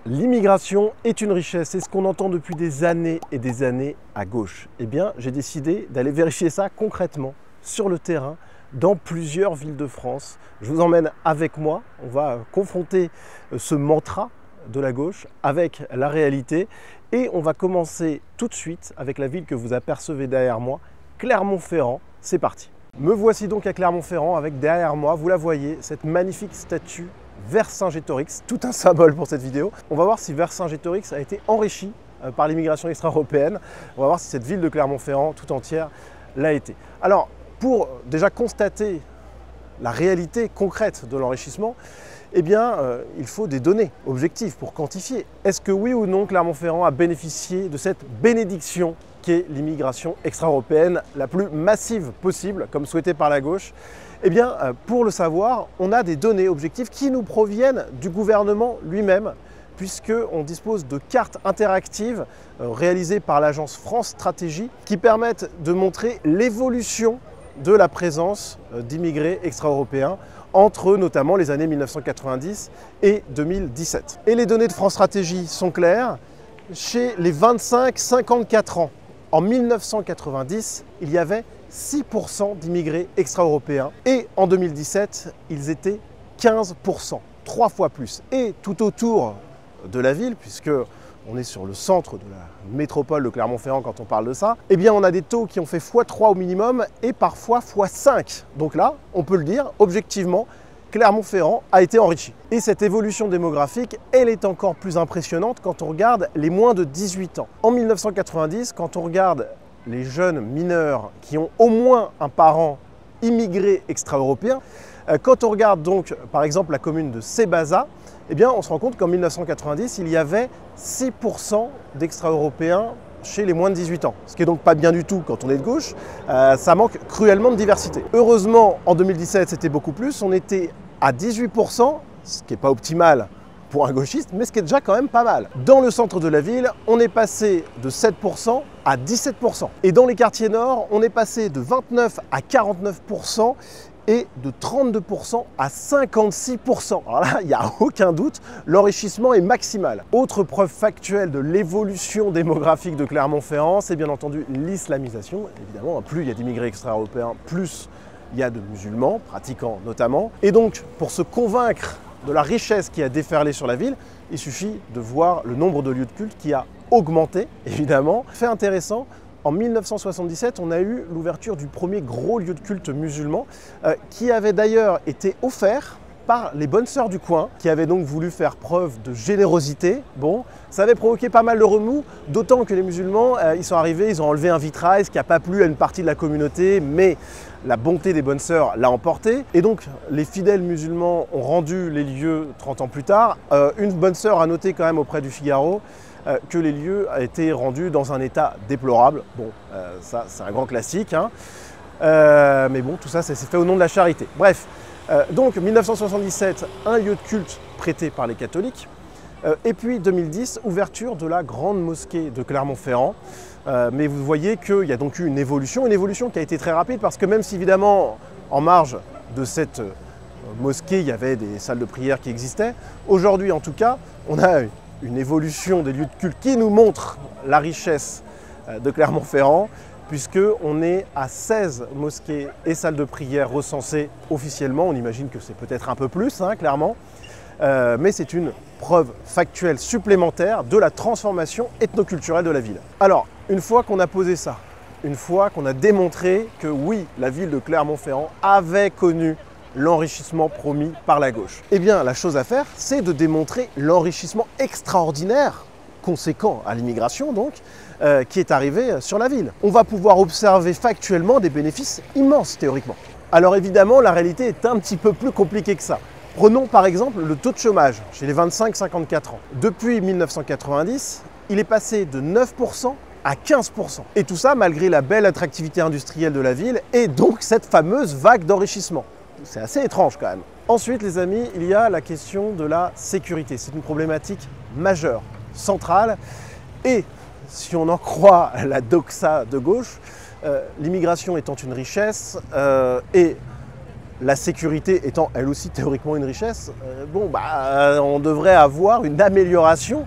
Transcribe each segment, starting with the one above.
L'immigration est une richesse, c'est ce qu'on entend depuis des années et des années à gauche. Eh bien, j'ai décidé d'aller vérifier ça concrètement sur le terrain dans plusieurs villes de France. Je vous emmène avec moi, on va confronter ce mantra de la gauche avec la réalité et on va commencer tout de suite avec la ville que vous apercevez derrière moi, Clermont-Ferrand. C'est parti. Me voici donc à Clermont-Ferrand avec derrière moi, vous la voyez, cette magnifique statue Vercingétorix, tout un symbole pour cette vidéo. On va voir si Vercingétorix a été enrichi par l'immigration extra-européenne. On va voir si cette ville de Clermont-Ferrand tout entière l'a été. Alors, pour déjà constater la réalité concrète de l'enrichissement, eh bien, il faut des données objectives pour quantifier. Est-ce que oui ou non Clermont-Ferrand a bénéficié de cette bénédiction qu'est l'immigration extra-européenne la plus massive possible, comme souhaité par la gauche? Eh bien, pour le savoir, on a des données objectives qui nous proviennent du gouvernement lui-même, puisqu'on dispose de cartes interactives réalisées par l'agence France Stratégie qui permettent de montrer l'évolution de la présence d'immigrés extra-européens entre notamment les années 1990 et 2017. Et les données de France Stratégie sont claires. Chez les 25-54 ans, en 1990, il y avait 6% d'immigrés extra-européens et en 2017, ils étaient 15%, 3 fois plus. Et tout autour de la ville, puisque on est sur le centre de la métropole de Clermont-Ferrand quand on parle de ça, eh bien on a des taux qui ont fait x3 au minimum et parfois x5. Donc là, on peut le dire, objectivement, Clermont-Ferrand a été enrichi. Et cette évolution démographique, elle est encore plus impressionnante quand on regarde les moins de 18 ans. En 1990, quand on regarde les jeunes mineurs qui ont au moins un parent immigré extra-européen, quand on regarde donc par exemple la commune de Sébaza, eh bien on se rend compte qu'en 1990, il y avait 6% d'extra-européens chez les moins de 18 ans. Ce qui est donc pas bien du tout quand on est de gauche, ça manque cruellement de diversité. Heureusement, en 2017, c'était beaucoup plus, on était à 18%, ce qui n'est pas optimal pour un gauchiste, mais ce qui est déjà quand même pas mal. Dans le centre de la ville, on est passé de 7% à 17%. Et dans les quartiers nord, on est passé de 29 à 49% et de 32% à 56%. Alors là, il n'y a aucun doute, l'enrichissement est maximal. Autre preuve factuelle de l'évolution démographique de Clermont-Ferrand, c'est bien entendu l'islamisation. Évidemment, plus il y a d'immigrés extra-européens, plus il y a de musulmans, pratiquants notamment. Et donc, pour se convaincre de la richesse qui a déferlé sur la ville, il suffit de voir le nombre de lieux de culte qui a augmenté, évidemment. Fait intéressant, en 1977, on a eu l'ouverture du premier gros lieu de culte musulman, qui avait d'ailleurs été offert par les bonnes sœurs du coin, qui avaient donc voulu faire preuve de générosité. Bon, ça avait provoqué pas mal de remous, d'autant que les musulmans, ils sont arrivés, ils ont enlevé un vitrail, ce qui n'a pas plu à une partie de la communauté, mais la bonté des bonnes sœurs l'a emporté. Et donc, les fidèles musulmans ont rendu les lieux 30 ans plus tard. Une bonne sœur a noté quand même auprès du Figaro que les lieux ont été rendus dans un état déplorable. Bon, ça c'est un grand classique, hein. Mais bon, tout ça, c'est fait au nom de la charité. Bref. Donc 1977, un lieu de culte prêté par les catholiques, et puis 2010, ouverture de la grande mosquée de Clermont-Ferrand. Mais vous voyez qu'il y a donc eu une évolution qui a été très rapide, parce que même si évidemment en marge de cette mosquée, il y avait des salles de prière qui existaient, aujourd'hui en tout cas, on a une évolution des lieux de culte qui nous montre la richesse de Clermont-Ferrand, puisqu'on est à 16 mosquées et salles de prière recensées officiellement. On imagine que c'est peut-être un peu plus, hein, clairement. Mais c'est une preuve factuelle supplémentaire de la transformation ethnoculturelle de la ville. Alors, une fois qu'on a posé ça, une fois qu'on a démontré que oui, la ville de Clermont-Ferrand avait connu l'enrichissement promis par la gauche, eh bien, la chose à faire, c'est de démontrer l'enrichissement extraordinaire, conséquent à l'immigration donc, qui est arrivé sur la ville. On va pouvoir observer factuellement des bénéfices immenses théoriquement. Alors évidemment, la réalité est un petit peu plus compliquée que ça. Prenons par exemple le taux de chômage chez les 25-54 ans. Depuis 1990, il est passé de 9% à 15%. Et tout ça malgré la belle attractivité industrielle de la ville et donc cette fameuse vague d'enrichissement. C'est assez étrange quand même. Ensuite les amis, il y a la question de la sécurité. C'est une problématique majeure, centrale, et si on en croit la doxa de gauche, l'immigration étant une richesse et la sécurité étant elle aussi théoriquement une richesse, on devrait avoir une amélioration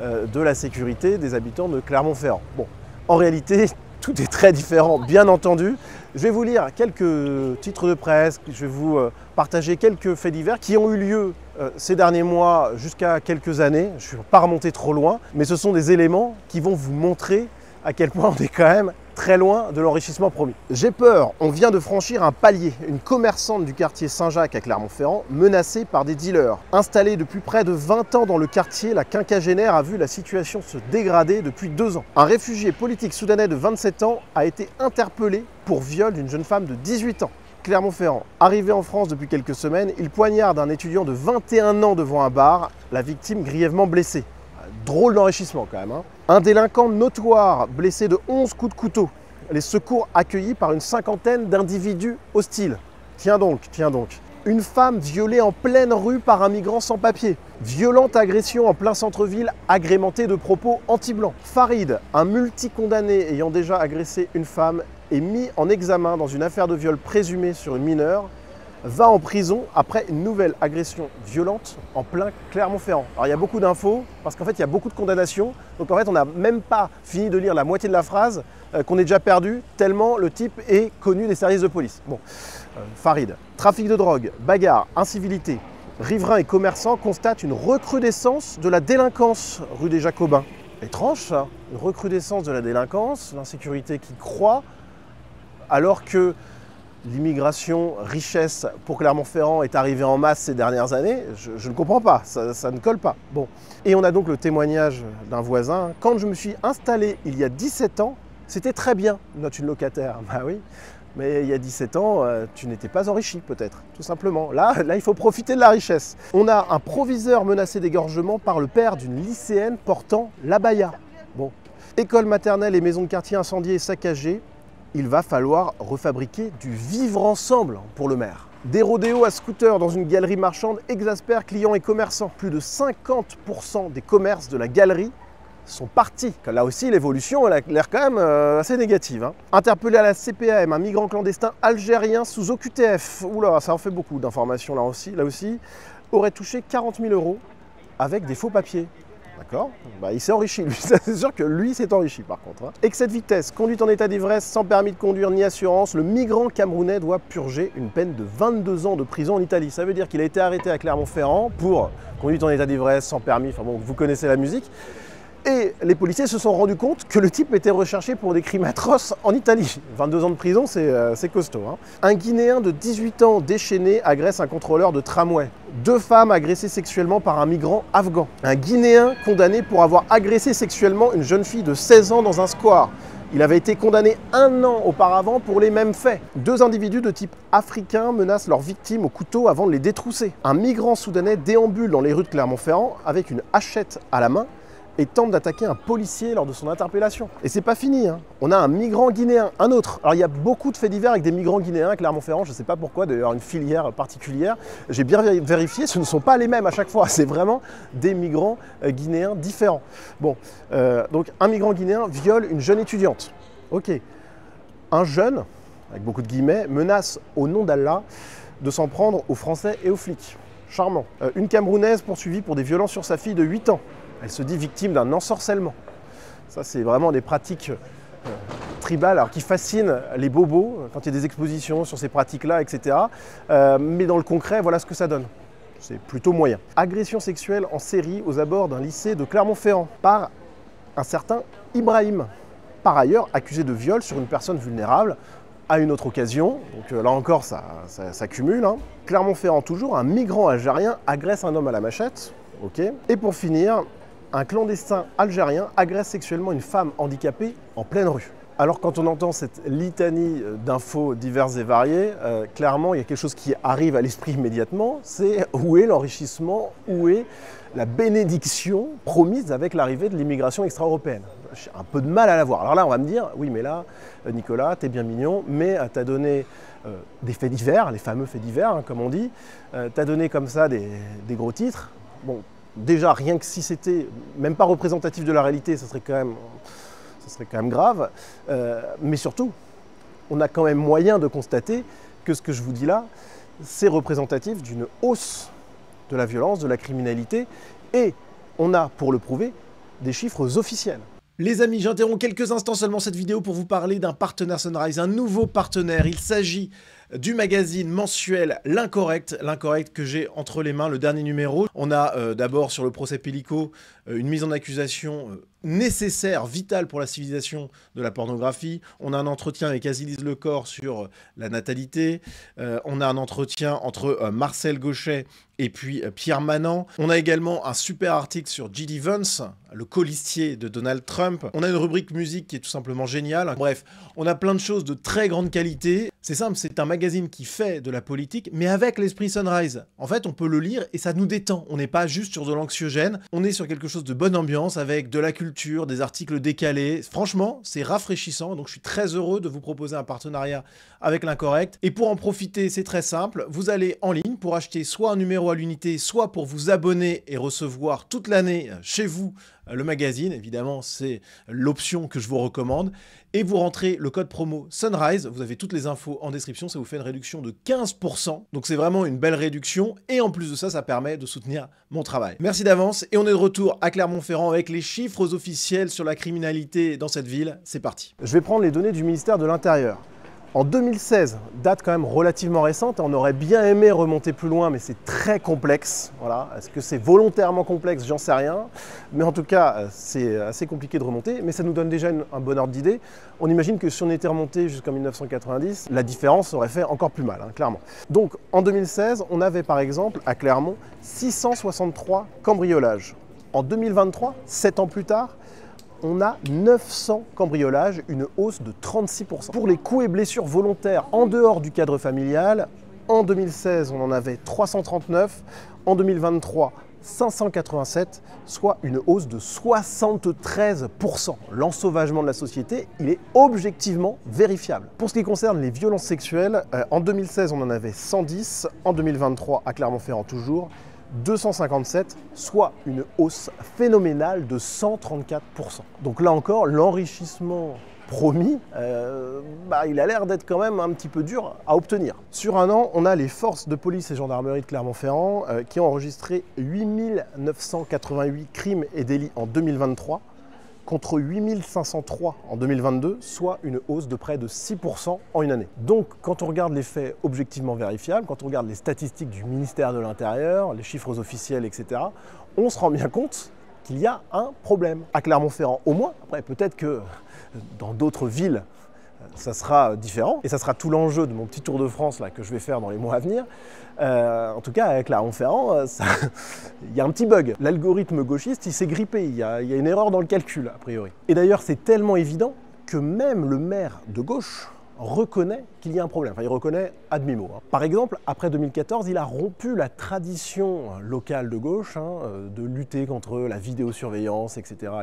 de la sécurité des habitants de Clermont-Ferrand. Bon, en réalité, tout est très différent, bien entendu. Je vais vous lire quelques titres de presse, je vais vous partager quelques faits divers qui ont eu lieu ces derniers mois jusqu'à quelques années. Je ne suis pas remonté trop loin, mais ce sont des éléments qui vont vous montrer à quel point on est quand même très loin de l'enrichissement promis. J'ai peur, on vient de franchir un palier. Une commerçante du quartier Saint-Jacques à Clermont-Ferrand, menacée par des dealers. Installée depuis près de 20 ans dans le quartier, la quinquagénaire a vu la situation se dégrader depuis 2 ans. Un réfugié politique soudanais de 27 ans a été interpellé pour viol d'une jeune femme de 18 ans. Clermont-Ferrand. Arrivé en France depuis quelques semaines, il poignarde un étudiant de 21 ans devant un bar, la victime grièvement blessée. Drôle d'enrichissement quand même. Un délinquant notoire blessé de 11 coups de couteau. Les secours accueillis par une cinquantaine d'individus hostiles. Tiens donc. Une femme violée en pleine rue par un migrant sans papier. Violente agression en plein centre-ville agrémentée de propos anti-blancs. Farid, un multicondamné ayant déjà agressé une femme, est mis en examen dans une affaire de viol présumée sur une mineure, va en prison après une nouvelle agression violente en plein Clermont-Ferrand. Alors il y a beaucoup d'infos, parce qu'en fait il y a beaucoup de condamnations, donc en fait on n'a même pas fini de lire la moitié de la phrase, qu'on est déjà perdu, tellement le type est connu des services de police. Bon, Farid, trafic de drogue, bagarre, incivilité, riverains et commerçants constatent une recrudescence de la délinquance rue des Jacobins. Étrange ça, une recrudescence de la délinquance, l'insécurité qui croît, alors que l'immigration, richesse pour Clermont-Ferrand est arrivée en masse ces dernières années, je ne comprends pas, ça ne colle pas. Bon. Et on a donc le témoignage d'un voisin. Quand je me suis installé il y a 17 ans, c'était très bien, note une locataire. Bah oui, mais il y a 17 ans, tu n'étais pas enrichi peut-être, tout simplement. Là, il faut profiter de la richesse. On a un proviseur menacé d'égorgement par le père d'une lycéenne portant l'abaya. Bon. École maternelle et maison de quartier incendiées et saccagées. Il va falloir refabriquer du vivre ensemble pour le maire. Des rodéos à scooter dans une galerie marchande exaspèrent clients et commerçants. Plus de 50% des commerces de la galerie sont partis. Là aussi, l'évolution a l'air quand même assez négative. Interpellé à la CPAM, un migrant clandestin algérien sous OQTF. Oula, ça en fait beaucoup d'informations là aussi, aurait touché 40 000 € avec des faux papiers. D'accord, il s'est enrichi, lui. C'est sûr que lui s'est enrichi par contre. Excès de vitesse, conduite en état d'ivresse sans permis de conduire ni assurance, le migrant camerounais doit purger une peine de 22 ans de prison en Italie. Ça veut dire qu'il a été arrêté à Clermont-Ferrand pour conduite en état d'ivresse sans permis, enfin bon, vous connaissez la musique. Et les policiers se sont rendus compte que le type était recherché pour des crimes atroces en Italie. 22 ans de prison, c'est costaud. Un Guinéen de 18 ans déchaîné agresse un contrôleur de tramway. 2 femmes agressées sexuellement par un migrant afghan. Un Guinéen condamné pour avoir agressé sexuellement une jeune fille de 16 ans dans un square. Il avait été condamné 1 an auparavant pour les mêmes faits. 2 individus de type africain menacent leurs victimes au couteau avant de les détrousser. Un migrant soudanais déambule dans les rues de Clermont-Ferrand avec une hachette à la main et tente d'attaquer un policier lors de son interpellation. Et c'est pas fini, on a un migrant guinéen, un autre. Alors il y a beaucoup de faits divers avec des migrants guinéens à Clermont-Ferrand, je ne sais pas pourquoi, d'ailleurs une filière particulière. J'ai bien vérifié, ce ne sont pas les mêmes à chaque fois, c'est vraiment des migrants guinéens différents. Bon, donc un migrant guinéen viole une jeune étudiante. Ok, un jeune, avec beaucoup de guillemets, menace au nom d'Allah de s'en prendre aux Français et aux flics. Charmant. Une Camerounaise poursuivie pour des violences sur sa fille de 8 ans. Elle se dit victime d'un ensorcellement. Ça, c'est vraiment des pratiques tribales alors, qui fascinent les bobos quand il y a des expositions sur ces pratiques-là, etc. Mais dans le concret, voilà ce que ça donne. C'est plutôt moyen. Agression sexuelle en série aux abords d'un lycée de Clermont-Ferrand par un certain Ibrahim. Par ailleurs, accusé de viol sur une personne vulnérable à une autre occasion. Donc là encore, ça cumule. Clermont-Ferrand toujours, un migrant algérien agresse un homme à la machette. Okay. Et pour finir, un clandestin algérien agresse sexuellement une femme handicapée en pleine rue. Alors quand on entend cette litanie d'infos diverses et variées, clairement il y a quelque chose qui arrive à l'esprit immédiatement, c'est où est l'enrichissement, où est la bénédiction promise avec l'arrivée de l'immigration extra-européenne. J'ai un peu de mal à la voir. Alors là on va me dire, oui mais là Nicolas, t'es bien mignon, mais t'as donné des faits divers, les fameux faits divers comme on dit, t'as donné comme ça des gros titres. Bon, déjà, rien que si c'était même pas représentatif de la réalité, ça serait quand même grave. Mais surtout, on a quand même moyen de constater que ce que je vous dis là, c'est représentatif d'une hausse de la violence, de la criminalité, et on a, pour le prouver, des chiffres officiels. Les amis, j'interromps quelques instants seulement cette vidéo pour vous parler d'un partenaire Sunrise, un nouveau partenaire. Il s'agit du magazine mensuel L'Incorrect, L'Incorrect que j'ai entre les mains, le dernier numéro. On a d'abord sur le procès Pellico une mise en accusation nécessaire, vitale pour la civilisation de la pornographie. On a un entretien avec Azilise Lecor sur la natalité. On a un entretien entre Marcel Gauchet et puis Pierre Manant. On a également un super article sur J.D. Vance, le colistier de Donald Trump. On a une rubrique musique qui est tout simplement géniale. Bref, on a plein de choses de très grande qualité. C'est simple, c'est un magazine qui fait de la politique, mais avec l'esprit Sunrise. En fait, on peut le lire et ça nous détend. On n'est pas juste sur de l'anxiogène, on est sur quelque chose de bonne ambiance, avec de la culture, des articles décalés. Franchement, c'est rafraîchissant, donc je suis très heureux de vous proposer un partenariat avec L'Incorrect. Et pour en profiter, c'est très simple, vous allez en ligne pour acheter soit un numéro à l'unité, soit pour vous abonner et recevoir toute l'année chez vous le magazine. Évidemment, c'est l'option que je vous recommande. Et vous rentrez le code promo Sunrise, vous avez toutes les infos en description, ça vous fait une réduction de 15%. Donc c'est vraiment une belle réduction et en plus de ça, ça permet de soutenir mon travail. Merci d'avance et on est de retour à Clermont-Ferrand avec les chiffres officiels sur la criminalité dans cette ville. C'est parti. Je vais prendre les données du ministère de l'Intérieur. En 2016, date quand même relativement récente, on aurait bien aimé remonter plus loin, mais c'est très complexe. Voilà. Est-ce que c'est volontairement complexe? J'en sais rien. Mais en tout cas, c'est assez compliqué de remonter, mais ça nous donne déjà un bon ordre d'idée. On imagine que si on était remonté jusqu'en 1990, la différence aurait fait encore plus mal, hein, clairement. Donc en 2016, on avait par exemple à Clermont 663 cambriolages. En 2023, 7 ans plus tard, on a 900 cambriolages, une hausse de 36%. Pour les coups et blessures volontaires en dehors du cadre familial, en 2016, on en avait 339, en 2023, 587, soit une hausse de 73%. L'ensauvagement de la société, il est objectivement vérifiable. Pour ce qui concerne les violences sexuelles, en 2016, on en avait 110, en 2023, à Clermont-Ferrand toujours, 257, soit une hausse phénoménale de 134%. Donc là encore, l'enrichissement promis, il a l'air d'être quand même un petit peu dur à obtenir. Sur un an, on a les forces de police et gendarmerie de Clermont-Ferrand qui ont enregistré 8988 crimes et délits en 2023, contre 8503 en 2022, soit une hausse de près de 6% en une année. Donc quand on regarde les faits objectivement vérifiables, quand on regarde les statistiques du ministère de l'Intérieur, les chiffres officiels, etc., on se rend bien compte qu'il y a un problème. À Clermont-Ferrand au moins, après peut-être que dans d'autres villes, ça sera différent, et ça sera tout l'enjeu de mon petit tour de France là, que je vais faire dans les mois à venir. En tout cas, avec Clermont-Ferrand, il y a un petit bug. L'algorithme gauchiste, il s'est grippé, il y a une erreur dans le calcul, a priori. Et d'ailleurs, c'est tellement évident que même le maire de gauche reconnaît qu'il y a un problème. Enfin, il reconnaît à demi-mot. Par exemple, après 2014, il a rompu la tradition locale de gauche de lutter contre la vidéosurveillance, etc.,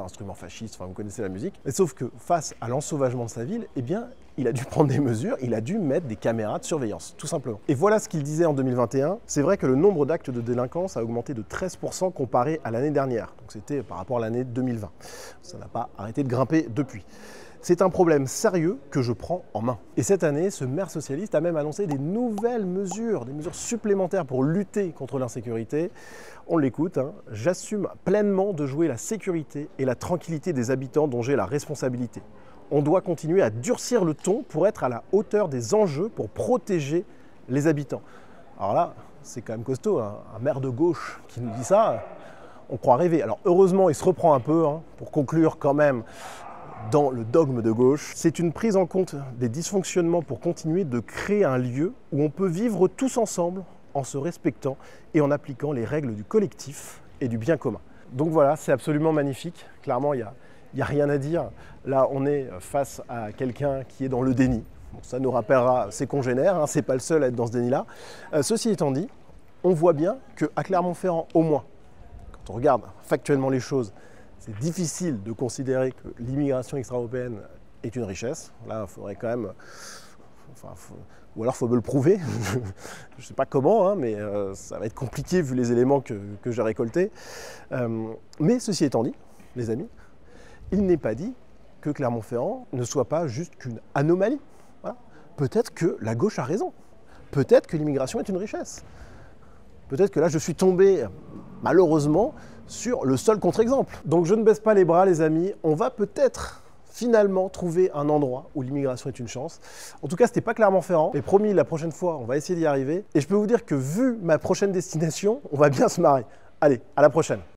instruments fascistes, enfin, vous connaissez la musique. Mais sauf que face à l'ensauvagement de sa ville, eh bien, il a dû prendre des mesures, il a dû mettre des caméras de surveillance, tout simplement. Et voilà ce qu'il disait en 2021. C'est vrai que le nombre d'actes de délinquance a augmenté de 13% comparé à l'année dernière. Donc c'était par rapport à l'année 2020. Ça n'a pas arrêté de grimper depuis. C'est un problème sérieux que je prends en main. Et cette année, ce maire socialiste a même annoncé des nouvelles mesures, des mesures supplémentaires pour lutter contre l'insécurité. On l'écoute, J'assume pleinement de jouer la sécurité et la tranquillité des habitants dont j'ai la responsabilité. On doit continuer à durcir le ton pour être à la hauteur des enjeux pour protéger les habitants. Alors là, c'est quand même costaud, un maire de gauche qui nous dit ça, on croit rêver. Alors heureusement, il se reprend un peu pour conclure quand même dans le dogme de gauche. C'est une prise en compte des dysfonctionnements pour continuer de créer un lieu où on peut vivre tous ensemble en se respectant et en appliquant les règles du collectif et du bien commun. Donc voilà, c'est absolument magnifique. Clairement, il n'y a rien à dire. Là, on est face à quelqu'un qui est dans le déni. Bon, ça nous rappellera ses congénères, c'est pas le seul à être dans ce déni-là. Ceci étant dit, on voit bien qu'à Clermont-Ferrand, au moins, quand on regarde factuellement les choses, c'est difficile de considérer que l'immigration extra-européenne est une richesse. Là, il faudrait quand même... ou alors il faut me le prouver. Je ne sais pas comment, mais ça va être compliqué vu les éléments que j'ai récoltés. Mais ceci étant dit, les amis, il n'est pas dit que Clermont-Ferrand ne soit pas juste qu'une anomalie. Voilà. peut-être que la gauche a raison. Peut-être que l'immigration est une richesse. Peut-être que là, je suis tombé, malheureusement, sur le seul contre-exemple. Donc je ne baisse pas les bras, les amis. On va peut-être finalement trouver un endroit où l'immigration est une chance. En tout cas, ce n'était pas Clermont-Ferrand. Mais promis, la prochaine fois, on va essayer d'y arriver. Et je peux vous dire que vu ma prochaine destination, on va bien se marrer. Allez, à la prochaine.